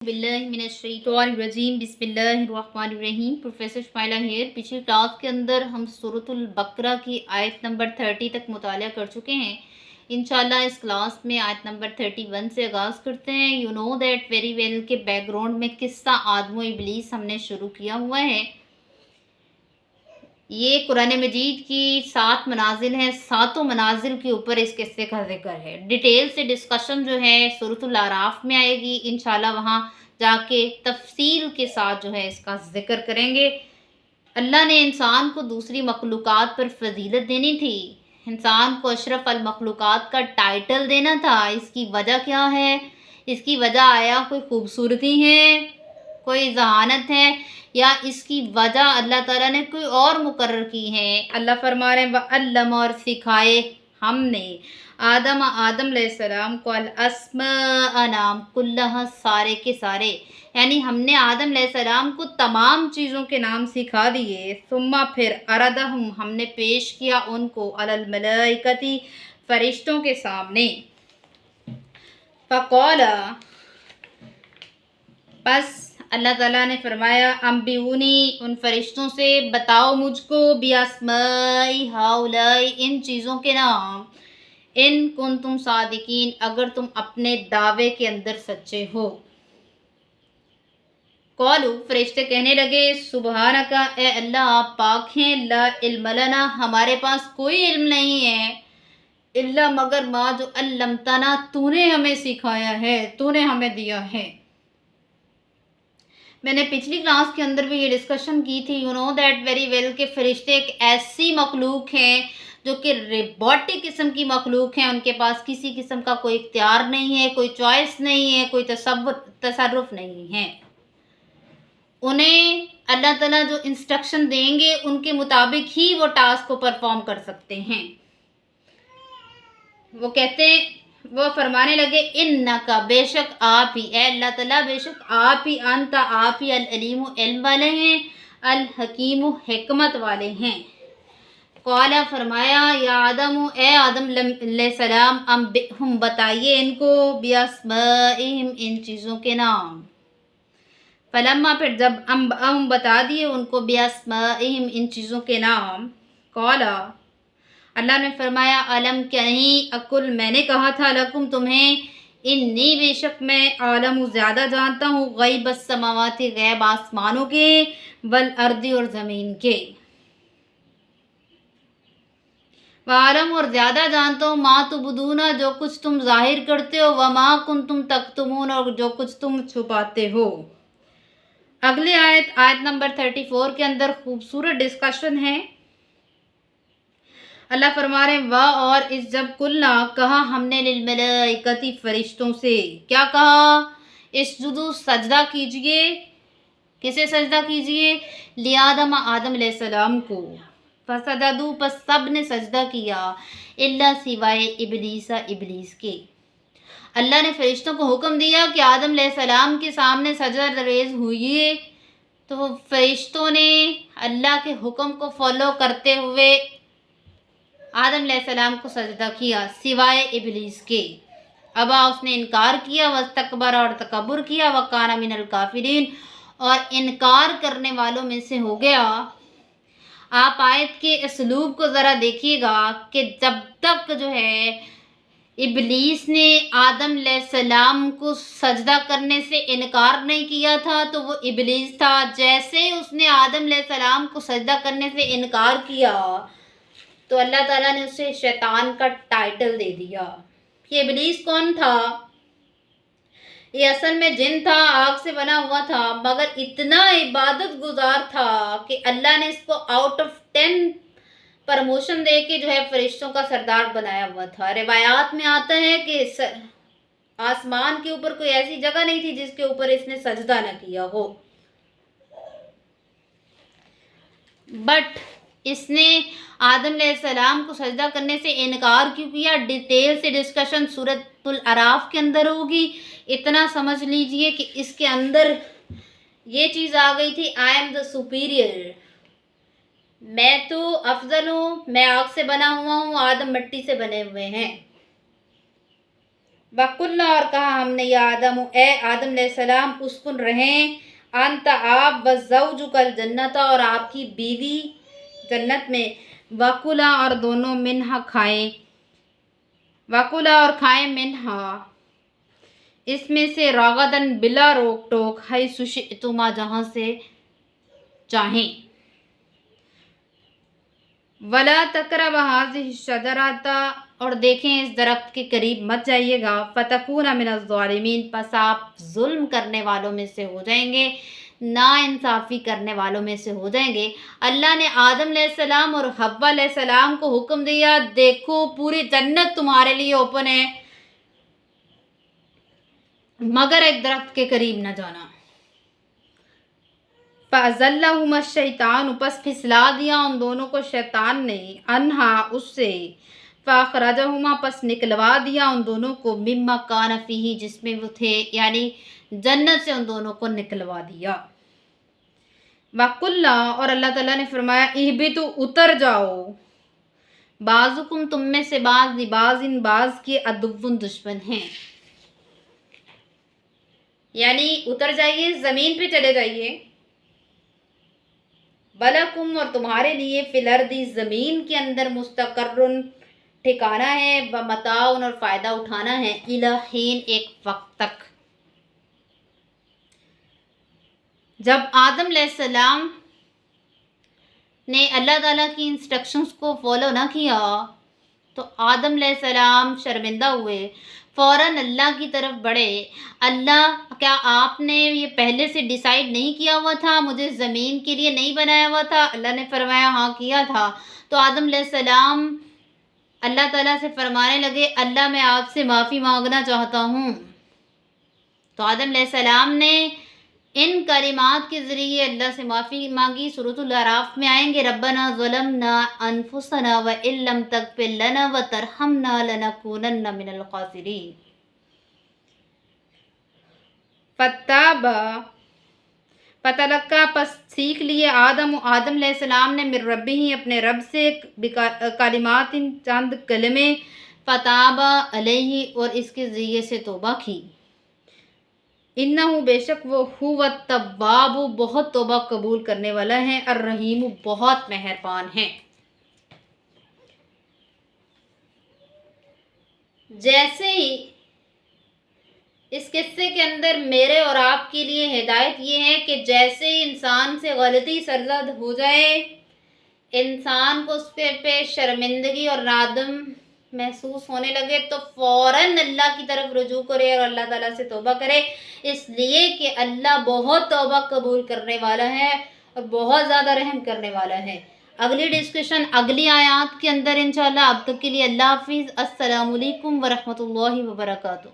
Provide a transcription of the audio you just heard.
बिल्लाहिमिनश्शैतानिर्रजीम बिस्मिल्लाहिर्रहमानिर्रहीम। Professor Shumaila here. पिछली class के अंदर हम सूरतुल बकरा की आयत नंबर 30 तक मुताला कर चुके हैं। इंशाल्लाह इस क्लास में आयत नंबर 31 से आगाज़ करते हैं। You know that very well के बैकग्राउंड में किस्सा आदम व इब्लीस हमने शुरू किया हुआ है। ये कुरान मजीद की 7 मनाजिल हैं। 7 मनाजिल के ऊपर इस किस्से का जिक्र है। डिटेल से डिस्कशन जो है सूरतुल आराफ में आएगी। इंशाल्लाह वहाँ जाके तफसील के साथ जो है इसका जिक्र करेंगे। अल्लाह ने इंसान को दूसरी मखलूक़ात पर फजीलत देनी थी। इंसान को अशरफ अल मखलूक़ात का टाइटल देना था। इसकी वजह क्या है? इसकी वजह आया कोई खूबसूरती है, कोई जहानत है, या इसकी वजह अल्लाह ताला ने कोई और मुकर्रर की है। अल्लाह फरमा रहे हैं वअल्लम, और सिखाए हमने आदम अलैहिस्सलाम को अल अस्मा नाम कुल्लहा, सारे के सारे, यानी हमने आदम अलैहिस्सलाम को तमाम चीज़ों के नाम सिखा दिए। सुम्मा फिर अरदहुम, हमने पेश किया उनको अलल मलाइकती, फरिश्तों के सामने। फ़क़ाला, बस अल्लाह ताला ने फरमाया अम्बिऊनी, उन फरिश्तों से बताओ मुझको, बिअस्माई हाउलाई, इन चीज़ों के नाम, इन कुंतुम सादिकीन, अगर तुम अपने दावे के अंदर सच्चे हो। कौलू, फरिश्ते कहने लगे सुबहानका, ए अल्लाह आप पाक हैं, ला इल्म लना, हमारे पास कोई इल्म नहीं है, इल्ला मगर मा जो अल्लमतना, तूने हमें सिखाया है, तूने हमें दिया है। मैंने पिछली क्लास के अंदर भी ये डिस्कशन की थी। You know that very well के फरिश्ते एक ऐसी मखलूक हैं जो कि रोबोटिक किस्म की मखलूक हैं। उनके पास किसी किस्म का कोई इख्तियार नहीं है, कोई चॉइस नहीं है, कोई तसर्रुफ नहीं है। उन्हें अल्लाह ताला जो इंस्ट्रक्शन देंगे उनके मुताबिक ही वो टास्क को परफॉर्म कर सकते हैं। वो कहते हैं, वो फरमाने लगे इन्नका, बेशक आप ही, ए अल्लाह ताला बेशक आप ही, अंता आप ही, अल अलीमु, इल्म वाले हैं, अल हकीमु, हिकमत वाले हैं। क़ाला, फरमाया, या आदम, ए आदम अलैहिस्सलाम, हम बताइए इनको, बिअस्माइहिम, इन चीज़ों के नाम। फलम्मा, फिर जब हम बता दिए उनको, बिअस्माइहिम, इन चीज़ों के नाम। क़ाला, अल्लाह ने फरमाया अलम, क्या नहीं, अकुल, मैंने कहा था, लकुम, तुम्हें, इन्नी, बेशक मैं, आलम, ज़्यादा जानता हूँ, गैब अस्समावाति, गैब आसमानों के, वल अर्दी, और ज़मीन के, वालम, और ज़्यादा जानता हूँ, मा तुबदूना, जो कुछ तुम जाहिर करते हो, वमा कुंतुम तक्तुमून, और जो कुछ तुम छुपाते हो। अगली आयत नंबर 34 के अंदर खूबसूरत डिस्कशन है। अल्लाह फरमा रहे हैं वाह, और इस जब कुल्ला, कहा हमने, लिल मलाइकती, फरिश्तों से, क्या कहा? इसजुदू, सजदा कीजिए। किसे सजदा कीजिए? लियादम, आदम अलैहिस्सलाम को। फसजदू, बस सब ने सजदा किया, इल्ला, सिवाय इबलीसा, इबलीस के। अल्लाह ने फरिश्तों को हुक्म दिया कि आदम अलैहिस्सलाम के सामने सजदा रेज हुई, तो फरिश्तों ने अल्लाह के हुक्म को फॉलो करते हुए आदम अलैहिस्सलाम को सजदा किया, सिवाय इबलीस के। अबा, उसने इनकार किया, वस्तकबर, और तकब्बुर किया, वकाना मिनल काफिरीन, और इनकार करने वालों में से हो गया। आप आयत के इसलूब को ज़रा देखिएगा कि जब तक जो है इबलीस ने आदम अलैहिस्सलाम को सजदा करने से इनकार नहीं किया था तो वो इबलीस था। जैसे ही उसने आदम अलैहिस्सलाम को सजदा करने से इनकार किया तो अल्लाह ताला ने उसे शैतान का टाइटल दे दिया। ये इबलीस कौन था? ये असल में जिन था, आग से बना हुआ था, मगर इतना इबादत गुजार था कि अल्लाह ने इसको आउट ऑफ 10 प्रमोशन दे के जो है फरिश्तों का सरदार बनाया हुआ था। रिवायात में आता है कि आसमान के ऊपर कोई ऐसी जगह नहीं थी जिसके ऊपर इसने सजदा न किया हो, बट इसने आदम अलैहिस्सलाम को सजदा करने से इनकार क्यों किया? डिटेल से डिस्कशन सूरतुल आराफ के अंदर होगी। इतना समझ लीजिए कि इसके अंदर ये चीज़ आ गई थी, आई एम द सुपीरियर, मैं तो अफजल हूँ, मैं आग से बना हुआ हूँ, आदम मिट्टी से बने हुए हैं। وَقُلْنَا اور کہا ہم نے یا آدم اے آدم علیہ السلام اسکن رہیں انت آپ وزوجک الجنت اور آپ کی بیوی جنت میں وَقُلَا اور دونوں منہا کھائیں وَقُلَا اور کھائیں منہا اس میں سے راغدن بلا روک ٹوک حیث شئتما جہاں سے چاہیں وَلَا تَقْرَبَا هَٰذِهِ الشَّجَرَةَ اور دیکھیں اس درخت کے قریب مت جائیے گا فَتَكُونَ مِنَ الظَّالِمِينَ پس آپ ظلم کرنے والوں میں سے ہو جائیں گے نا انصافی کرنے والوں میں سے ہو جائیں گے۔ اللہ نے آدم علیہ السلام اور حوا علیہ السلام کو حکم دیا دیکھو پوری جنت تمہارے لیے اوپن ہے مگر ایک درخت کے قریب نہ جانا۔ فَأَزَلَّهُمَا الشَّيْطَانُ پس پھسلا دیا ان دونوں کو شیطان نے انہا اس سے فَأَخْرَجَهُمَا پس نکلوا دیا ان دونوں کو مِمَّا كَانَ فِيهِ جس میں وہ تھے یعنی جنت سے ان دونوں کو نکلوا دیا۔ وَقُلْنَا اور اللہ تعالیٰ نے فرمایا اِهْبِطُوا اتر جاؤ بعضکم تم میں سے بعض لبعض بعض کے عدو دشمن ہیں یعنی اتر جائیے زمین پہ چلے جائیے بلکم اور تمہارے لیے فی الارض زمین کے اندر مستقرن ٹھکانا ہے ومتاعن اور فائدہ اٹھانا ہے الی حین ایک وقت تک۔ جب آدم علیہ السلام نے اللہ تعالیٰ کی انسٹرکشنز کو فالو نہ کیا تو آدم علیہ السلام شرمندہ ہوئے فوراً اللہ کی طرف بڑھے اللہ کیا آپ نے یہ پہلے سے ڈیسائیڈ نہیں کیا ہوا تھا مجھے زمین کے لیے نہیں بنایا ہوا تھا اللہ نے فرمایا ہاں کیا تھا تو آدم علیہ السلام اللہ تعالیٰ سے فرمانے لگے اللہ میں آپ سے معافی مانگنا چاہتا ہوں تو آدم علیہ السلام نے ان کلمات کے ذریعے اللہ سے معافی مانگی۔ سورۃ الاعراف میں آئیں گے ربنا ظلمنا انفسنا وان لم تغفر لنا وترحمنا لنکونن من الخاسرین۔ فتابا فتلقا پس سیکھ لیے آدم علیہ السلام نے من ربہ اپنے رب سے کلمات چند کلمے فتابا علیہ اور اس کے ذریعے سے توبہ کی انہو بے شک وہ هو التواب بہت توبہ قبول کرنے والا ہے الرحیم بہت مہربان ہے۔ جیسے ہی اس قصے کے اندر میرے اور آپ کے لیے ہدایت یہ ہے کہ جیسے ہی انسان سے غلطی سرزد ہو جائے انسان کو اس پہ شرمندگی اور ندم محسوس ہونے لگے تو فوراً اللہ کی طرف رجوع کرے اور اللہ تعالیٰ سے توبہ کرے اس لیے کہ اللہ بہت توبہ قبول کرنے والا ہے اور بہت زیادہ رحم کرنے والا ہے۔ اگلی ڈسکشن اگلی آیات کے اندر انشاءاللہ۔ اب تک کے لیے اللہ حافظ۔ السلام علیکم ورحمۃ اللہ وبرکاتہ۔